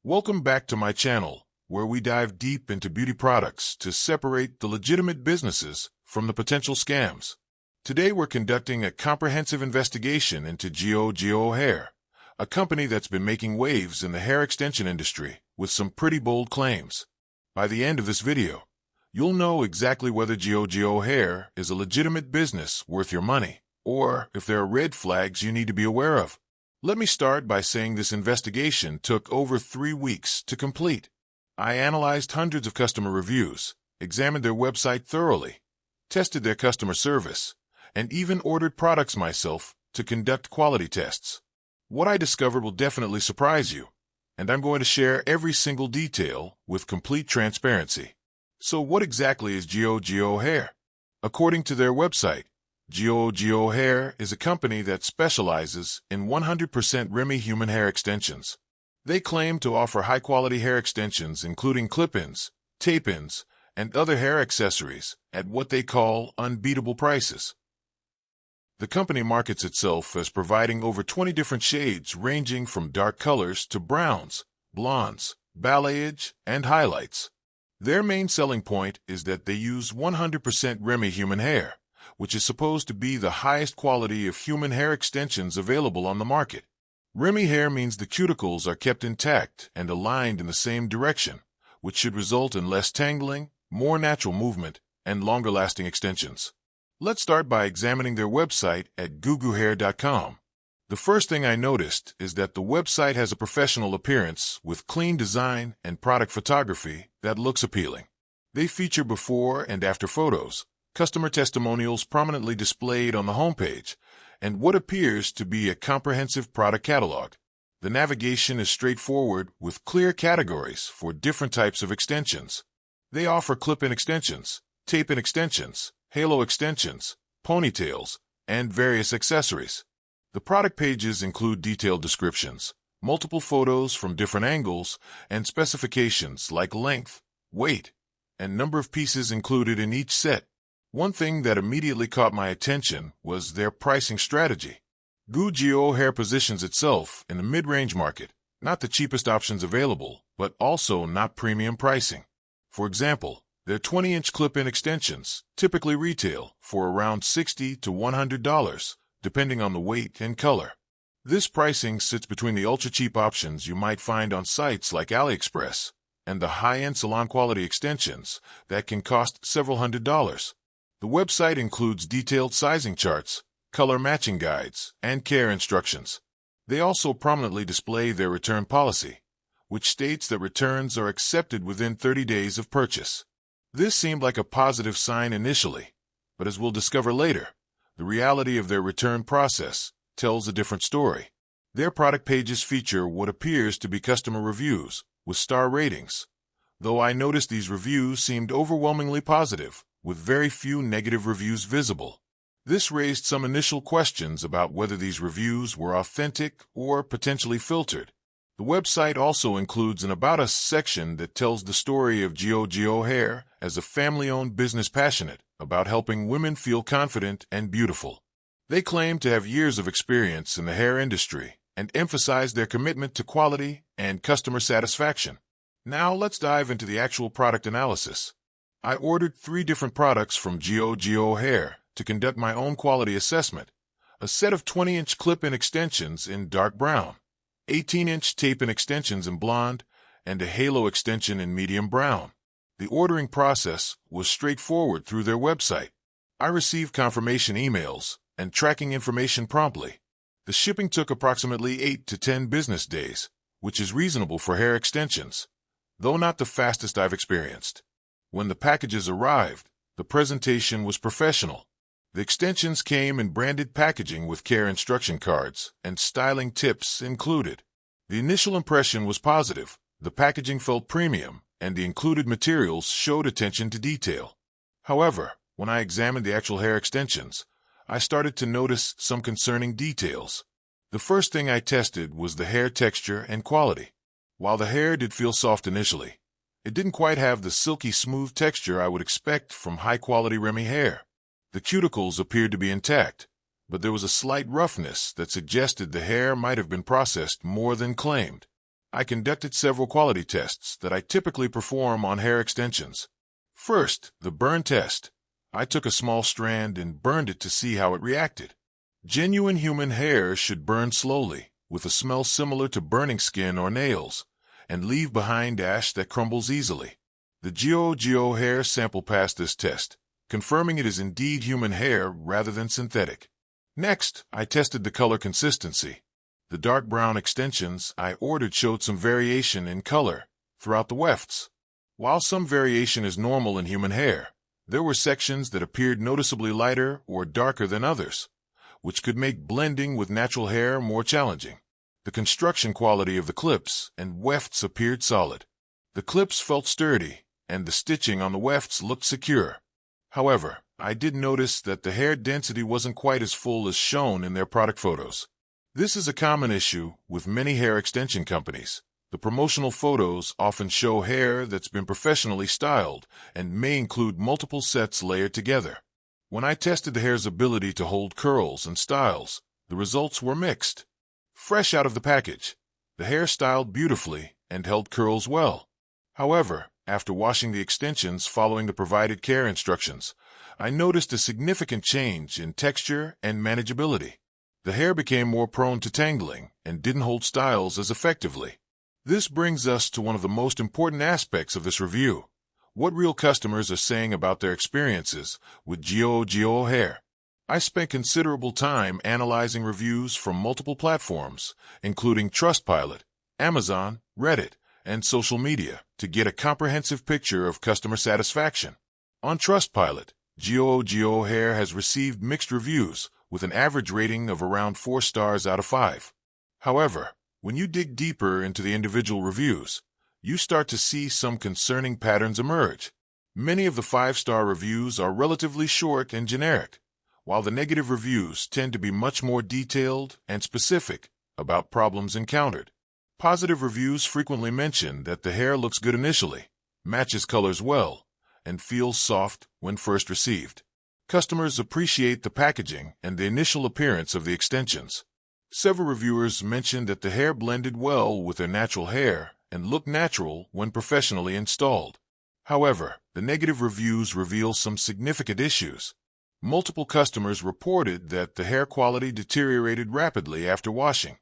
Welcome back to my channel, where we dive deep into beauty products to separate the legitimate businesses from the potential scams. Today we're conducting a comprehensive investigation into GOO GOO Hair, a company that's been making waves in the hair extension industry with some pretty bold claims. By the end of this video, you'll know exactly whether GOO GOO Hair is a legitimate business worth your money, or if there are red flags you need to be aware of. Let me start by saying this investigation took over 3 weeks to complete. I analyzed hundreds of customer reviews, examined their website thoroughly, tested their customer service, and even ordered products myself to conduct quality tests. What I discovered will definitely surprise you, and I'm going to share every single detail with complete transparency. So what exactly is GOO GOO Hair? According to their website, GOO GOO Hair is a company that specializes in 100% Remy human hair extensions. They claim to offer high-quality hair extensions including clip-ins, tape-ins, and other hair accessories at what they call unbeatable prices. The company markets itself as providing over 20 different shades ranging from dark colors to browns, blondes, balayage, and highlights. Their main selling point is that they use 100% Remy human hair, which is supposed to be the highest quality of human hair extensions available on the market. Remy hair means the cuticles are kept intact and aligned in the same direction, which should result in less tangling, more natural movement, and longer-lasting extensions. Let's start by examining their website at googoohair.com. The first thing I noticed is that the website has a professional appearance with clean design and product photography that looks appealing. They feature before and after photos, customer testimonials prominently displayed on the homepage, and what appears to be a comprehensive product catalog. The navigation is straightforward with clear categories for different types of extensions. They offer clip-in extensions, tape-in extensions, halo extensions, ponytails, and various accessories. The product pages include detailed descriptions, multiple photos from different angles, and specifications like length, weight, and number of pieces included in each set. One thing that immediately caught my attention was their pricing strategy. GOO GOO Hair positions itself in the mid-range market, not the cheapest options available, but also not premium pricing. For example, their 20-inch clip-in extensions typically retail for around $60 to $100, depending on the weight and color. This pricing sits between the ultra-cheap options you might find on sites like AliExpress and the high-end salon-quality extensions that can cost several $100s. The website includes detailed sizing charts, color matching guides, and care instructions. They also prominently display their return policy, which states that returns are accepted within 30 days of purchase. This seemed like a positive sign initially, but as we'll discover later, the reality of their return process tells a different story. Their product pages feature what appears to be customer reviews with star ratings, though I noticed these reviews seemed overwhelmingly positive, with very few negative reviews visible. This raised some initial questions about whether these reviews were authentic or potentially filtered. The website also includes an About Us section that tells the story of GOO GOO Hair as a family-owned business passionate about helping women feel confident and beautiful. They claim to have years of experience in the hair industry and emphasize their commitment to quality and customer satisfaction. Now let's dive into the actual product analysis. I ordered 3 different products from GOO GOO Hair to conduct my own quality assessment: a set of 20-inch clip-in extensions in dark brown, 18-inch tape-in extensions in blonde, and a halo extension in medium brown. The ordering process was straightforward through their website. I received confirmation emails and tracking information promptly. The shipping took approximately 8 to 10 business days, which is reasonable for hair extensions, though not the fastest I've experienced. When the packages arrived, the presentation was professional. The extensions came in branded packaging with care instruction cards and styling tips included. The initial impression was positive. The packaging felt premium, and the included materials showed attention to detail. However, when I examined the actual hair extensions, I started to notice some concerning details. The first thing I tested was the hair texture and quality. While the hair did feel soft initially, it didn't quite have the silky smooth texture I would expect from high-quality Remy hair. The cuticles appeared to be intact, but there was a slight roughness that suggested the hair might have been processed more than claimed. I conducted several quality tests that I typically perform on hair extensions. First, the burn test. I took a small strand and burned it to see how it reacted. Genuine human hair should burn slowly, with a smell similar to burning skin or nails, and leave behind ash that crumbles easily. The GOO GOO hair sample passed this test, confirming it is indeed human hair rather than synthetic. Next, I tested the color consistency. The dark brown extensions I ordered showed some variation in color throughout the wefts. While some variation is normal in human hair, there were sections that appeared noticeably lighter or darker than others, which could make blending with natural hair more challenging. The construction quality of the clips and wefts appeared solid. The clips felt sturdy, and the stitching on the wefts looked secure. However, I did notice that the hair density wasn't quite as full as shown in their product photos. This is a common issue with many hair extension companies. The promotional photos often show hair that's been professionally styled and may include multiple sets layered together. When I tested the hair's ability to hold curls and styles, the results were mixed. Fresh out of the package, the hair styled beautifully and held curls well. However, after washing the extensions following the provided care instructions, I noticed a significant change in texture and manageability. The hair became more prone to tangling and didn't hold styles as effectively. This brings us to one of the most important aspects of this review: what real customers are saying about their experiences with GOO GOO hair. I spent considerable time analyzing reviews from multiple platforms, including Trustpilot, Amazon, Reddit, and social media, to get a comprehensive picture of customer satisfaction. On Trustpilot, GOO GOO hair has received mixed reviews, with an average rating of around 4 stars out of 5. However, when you dig deeper into the individual reviews, you start to see some concerning patterns emerge. Many of the 5-star reviews are relatively short and generic, while the negative reviews tend to be much more detailed and specific about problems encountered. Positive reviews frequently mention that the hair looks good initially, matches colors well, and feels soft when first received. Customers appreciate the packaging and the initial appearance of the extensions. Several reviewers mentioned that the hair blended well with their natural hair and looked natural when professionally installed. However, the negative reviews reveal some significant issues. Multiple customers reported that the hair quality deteriorated rapidly after washing.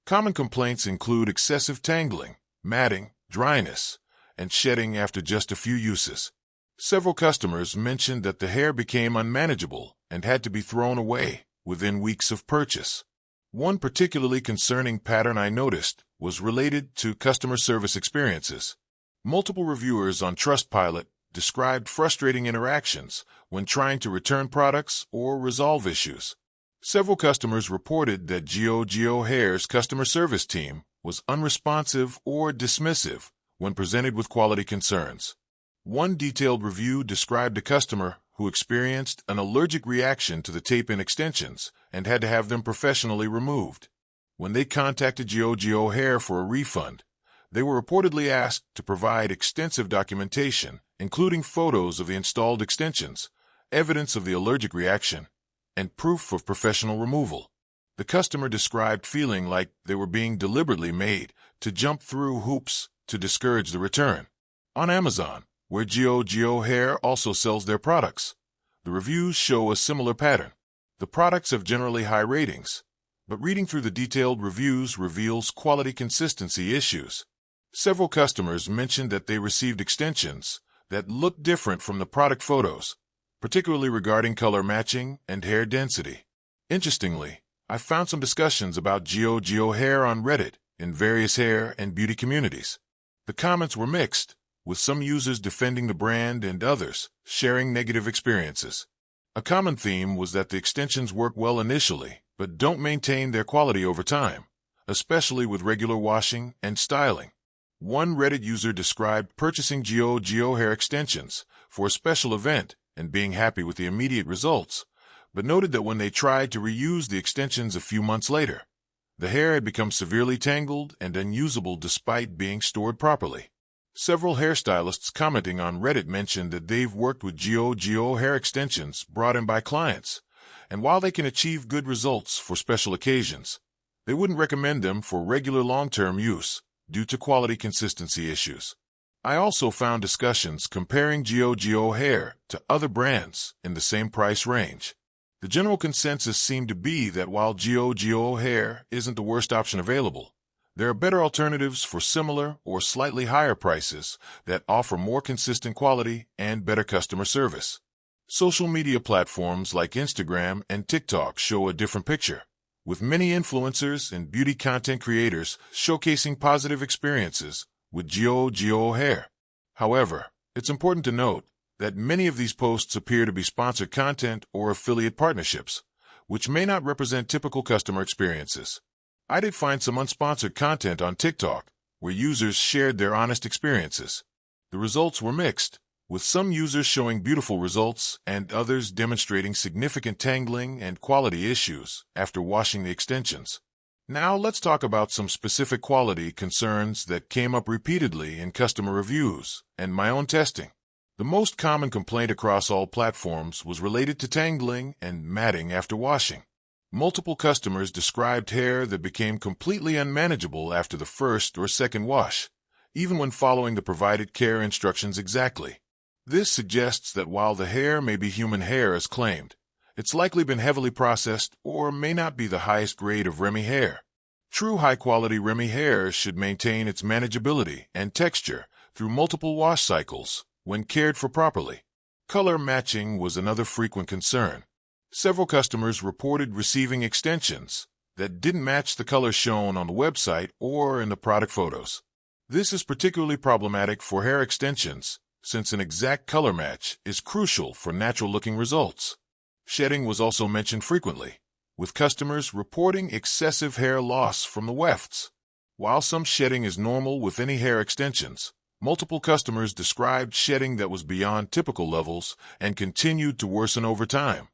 Common complaints include excessive tangling, matting, dryness, and shedding after just a few uses. Several customers mentioned that the hair became unmanageable and had to be thrown away within weeks of purchase. One particularly concerning pattern I noticed was related to customer service experiences. Multiple reviewers on Trustpilot described frustrating interactions when trying to return products or resolve issues. Several customers reported that GOO GOO hair's customer service team was unresponsive or dismissive when presented with quality concerns. One detailed review described a customer who experienced an allergic reaction to the tape-in extensions and had to have them professionally removed. When they contacted GOO GOO hair for a refund, they were reportedly asked to provide extensive documentation, including photos of the installed extensions, evidence of the allergic reaction, and proof of professional removal. The customer described feeling like they were being deliberately made to jump through hoops to discourage the return. On Amazon, where GOO GOO hair also sells their products, the reviews show a similar pattern. The products have generally high ratings, but reading through the detailed reviews reveals quality consistency issues. Several customers mentioned that they received extensions that looked different from the product photos, particularly regarding color matching and hair density. Interestingly, I found some discussions about GOO GOO hair on Reddit in various hair and beauty communities. The comments were mixed, with some users defending the brand and others sharing negative experiences. A common theme was that the extensions work well initially, but don't maintain their quality over time, especially with regular washing and styling. One Reddit user described purchasing GOO GOO hair extensions for a special event and being happy with the immediate results, but noted that when they tried to reuse the extensions a few months later, the hair had become severely tangled and unusable despite being stored properly. Several hairstylists commenting on Reddit mentioned that they've worked with GOO GOO hair extensions brought in by clients, and while they can achieve good results for special occasions, they wouldn't recommend them for regular long-term use due to quality consistency issues. I also found discussions comparing GOO GOO hair to other brands in the same price range. The general consensus seemed to be that while GOO GOO hair isn't the worst option available, there are better alternatives for similar or slightly higher prices that offer more consistent quality and better customer service. Social media platforms like Instagram and TikTok show a different picture, with many influencers and beauty content creators showcasing positive experiences with GOO GOO hair. However, it's important to note that many of these posts appear to be sponsored content or affiliate partnerships, which may not represent typical customer experiences. I did find some unsponsored content on TikTok where users shared their honest experiences. The results were mixed, with some users showing beautiful results and others demonstrating significant tangling and quality issues after washing the extensions. Now let's talk about some specific quality concerns that came up repeatedly in customer reviews and my own testing. The most common complaint across all platforms was related to tangling and matting after washing. Multiple customers described hair that became completely unmanageable after the first or second wash, even when following the provided care instructions exactly. This suggests that while the hair may be human hair as claimed, it's likely been heavily processed or may not be the highest grade of Remy hair. True high-quality Remy hair should maintain its manageability and texture through multiple wash cycles when cared for properly. Color matching was another frequent concern. Several customers reported receiving extensions that didn't match the color shown on the website or in the product photos. This is particularly problematic for hair extensions, since an exact color match is crucial for natural-looking results. Shedding was also mentioned frequently, with customers reporting excessive hair loss from the wefts. While some shedding is normal with any hair extensions, multiple customers described shedding that was beyond typical levels and continued to worsen over time.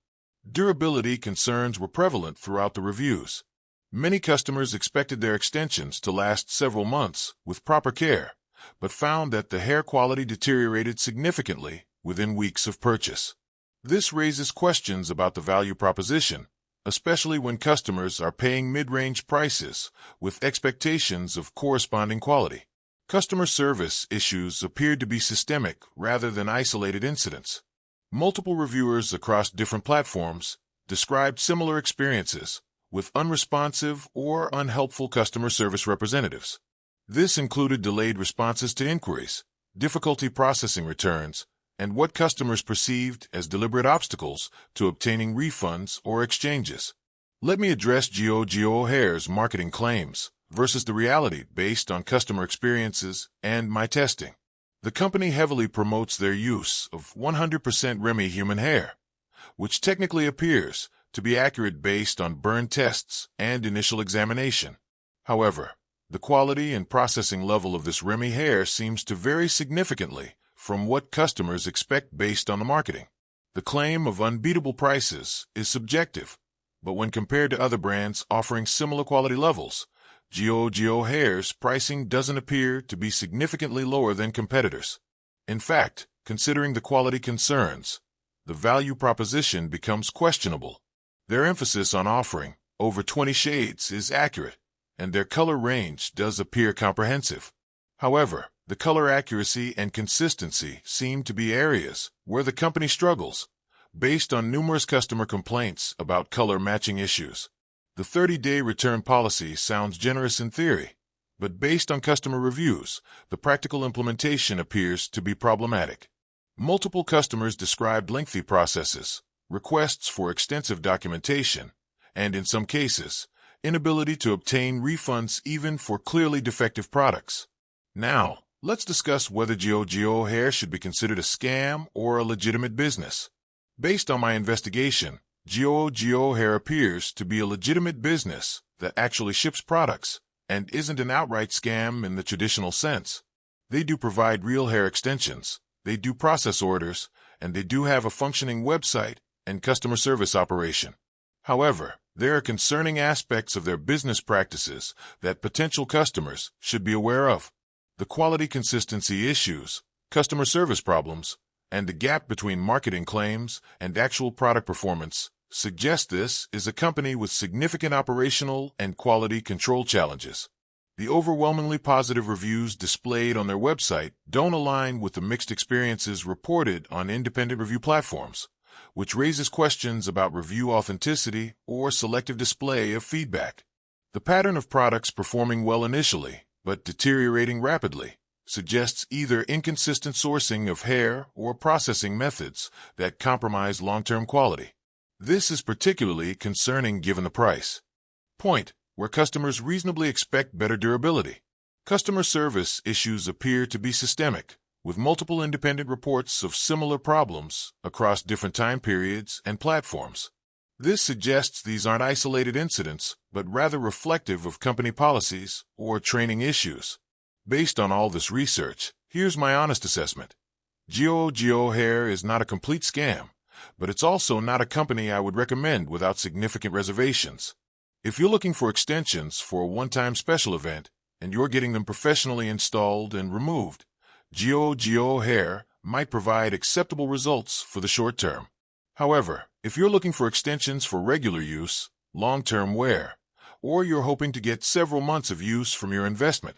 Durability concerns were prevalent throughout the reviews. Many customers expected their extensions to last several months with proper care, but found that the hair quality deteriorated significantly within weeks of purchase. This raises questions about the value proposition, especially when customers are paying mid-range prices with expectations of corresponding quality. Customer service issues appeared to be systemic rather than isolated incidents. Multiple reviewers across different platforms described similar experiences with unresponsive or unhelpful customer service representatives. This included delayed responses to inquiries, difficulty processing returns, and what customers perceived as deliberate obstacles to obtaining refunds or exchanges. Let me address GOO GOO hair's marketing claims versus the reality based on customer experiences and my testing. The company heavily promotes their use of 100% Remy human hair, which technically appears to be accurate based on burn tests and initial examination. However, the quality and processing level of this Remy hair seems to vary significantly from what customers expect based on the marketing. The claim of unbeatable prices is subjective, but when compared to other brands offering similar quality levels, GOO GOO hair's pricing doesn't appear to be significantly lower than competitors. In fact, considering the quality concerns, the value proposition becomes questionable. Their emphasis on offering over 20 shades is accurate, and their color range does appear comprehensive. However, the color accuracy and consistency seem to be areas where the company struggles, based on numerous customer complaints about color matching issues. The 30-day return policy sounds generous in theory, but based on customer reviews, the practical implementation appears to be problematic. Multiple customers described lengthy processes, requests for extensive documentation, and in some cases, inability to obtain refunds even for clearly defective products. Now, let's discuss whether GOO GOO hair should be considered a scam or a legitimate business. Based on my investigation, GOO GOO hair appears to be a legitimate business that actually ships products and isn't an outright scam in the traditional sense. They do provide real hair extensions, they do process orders, and they do have a functioning website and customer service operation. However, there are concerning aspects of their business practices that potential customers should be aware of. The quality consistency issues, customer service problems, and the gap between marketing claims and actual product performance suggest this is a company with significant operational and quality control challenges. The overwhelmingly positive reviews displayed on their website don't align with the mixed experiences reported on independent review platforms, which raises questions about review authenticity or selective display of feedback. The pattern of products performing well initially, but deteriorating rapidly, suggests either inconsistent sourcing of hair or processing methods that compromise long-term quality. This is particularly concerning given the price point, where customers reasonably expect better durability. Customer service issues appear to be systemic, with multiple independent reports of similar problems across different time periods and platforms. This suggests these aren't isolated incidents, but rather reflective of company policies or training issues. Based on all this research, here's my honest assessment. GOO GOO Hair is not a complete scam, but it's also not a company I would recommend without significant reservations. If you're looking for extensions for a one-time special event, and you're getting them professionally installed and removed, GOO GOO Hair might provide acceptable results for the short term. However, if you're looking for extensions for regular use, long-term wear, or you're hoping to get several months of use from your investment,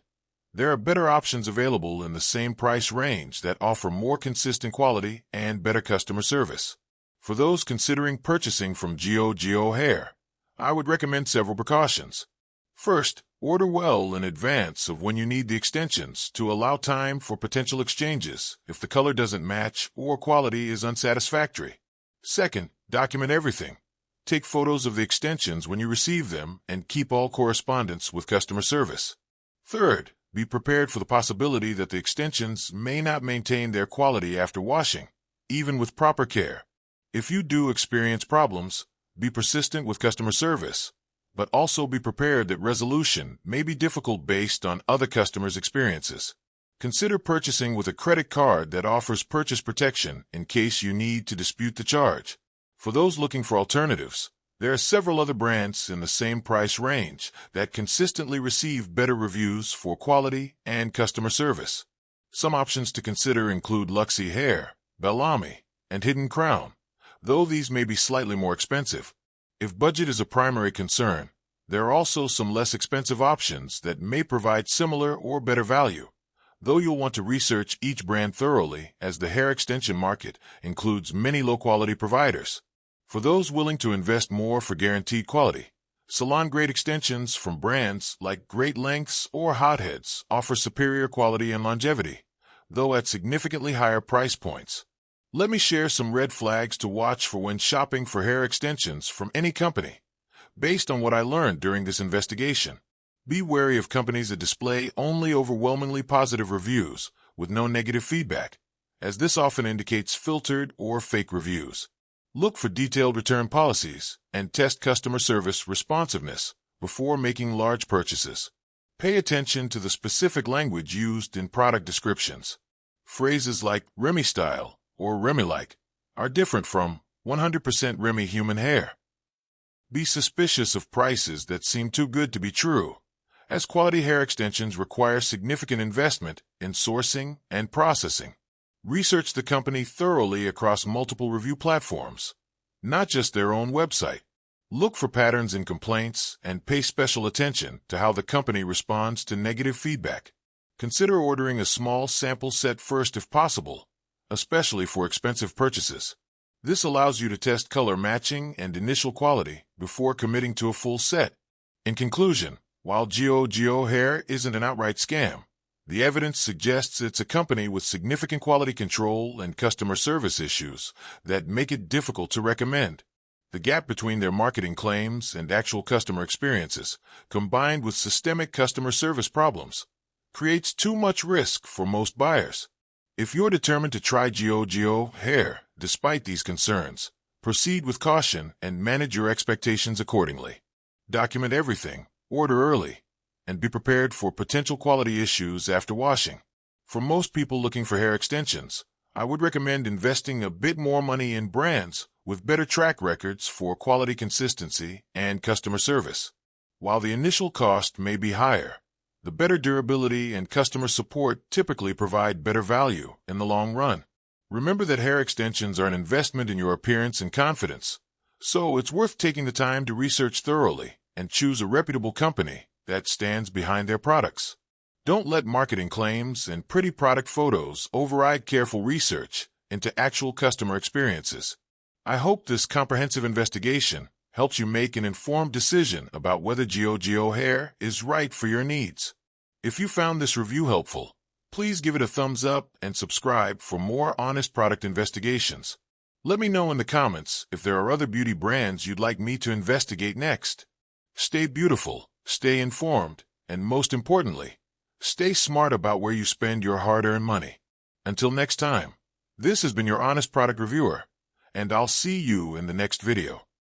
there are better options available in the same price range that offer more consistent quality and better customer service. For those considering purchasing from GOO GOO Hair, I would recommend several precautions. First, order well in advance of when you need the extensions to allow time for potential exchanges if the color doesn't match or quality is unsatisfactory. Second, document everything. Take photos of the extensions when you receive them and keep all correspondence with customer service. Third, be prepared for the possibility that the extensions may not maintain their quality after washing, even with proper care. If you do experience problems, be persistent with customer service, but also be prepared that resolution may be difficult based on other customers' experiences. Consider purchasing with a credit card that offers purchase protection in case you need to dispute the charge. For those looking for alternatives, there are several other brands in the same price range that consistently receive better reviews for quality and customer service. Some options to consider include Luxy Hair, Bellamy, and Hidden Crown, though these may be slightly more expensive. If budget is a primary concern, there are also some less expensive options that may provide similar or better value, though you'll want to research each brand thoroughly as the hair extension market includes many low-quality providers. For those willing to invest more for guaranteed quality, salon-grade extensions from brands like Great Lengths or Hotheads offer superior quality and longevity, though at significantly higher price points. Let me share some red flags to watch for when shopping for hair extensions from any company. Based on what I learned during this investigation, be wary of companies that display only overwhelmingly positive reviews with no negative feedback, as this often indicates filtered or fake reviews. Look for detailed return policies and test customer service responsiveness before making large purchases. Pay attention to the specific language used in product descriptions. Phrases like Remy style or Remy-like are different from 100% Remy human hair. Be suspicious of prices that seem too good to be true, as quality hair extensions require significant investment in sourcing and processing. Research the company thoroughly across multiple review platforms, not just their own website. Look for patterns in complaints and pay special attention to how the company responds to negative feedback. Consider ordering a small sample set first if possible, especially for expensive purchases. This allows you to test color matching and initial quality before committing to a full set. In conclusion, while GOO GOO Hair isn't an outright scam, the evidence suggests it's a company with significant quality control and customer service issues that make it difficult to recommend. The gap between their marketing claims and actual customer experiences, combined with systemic customer service problems, creates too much risk for most buyers. If you're determined to try GOO GOO Hair despite these concerns, proceed with caution and manage your expectations accordingly. Document everything, order early, and be prepared for potential quality issues after washing. For most people looking for hair extensions, I would recommend investing a bit more money in brands with better track records for quality consistency and customer service. While the initial cost may be higher, the better durability and customer support typically provide better value in the long run. Remember that hair extensions are an investment in your appearance and confidence, so it's worth taking the time to research thoroughly and choose a reputable company that stands behind their products. Don't let marketing claims and pretty product photos override careful research into actual customer experiences. I hope this comprehensive investigation helps you make an informed decision about whether GOO GOO hair is right for your needs. If you found this review helpful, please give it a thumbs up and subscribe for more honest product investigations. Let me know in the comments if there are other beauty brands you'd like me to investigate next. Stay beautiful, stay informed, and most importantly, stay smart about where you spend your hard-earned money. Until next time, this has been your Honest Product Reviewer, and I'll see you in the next video.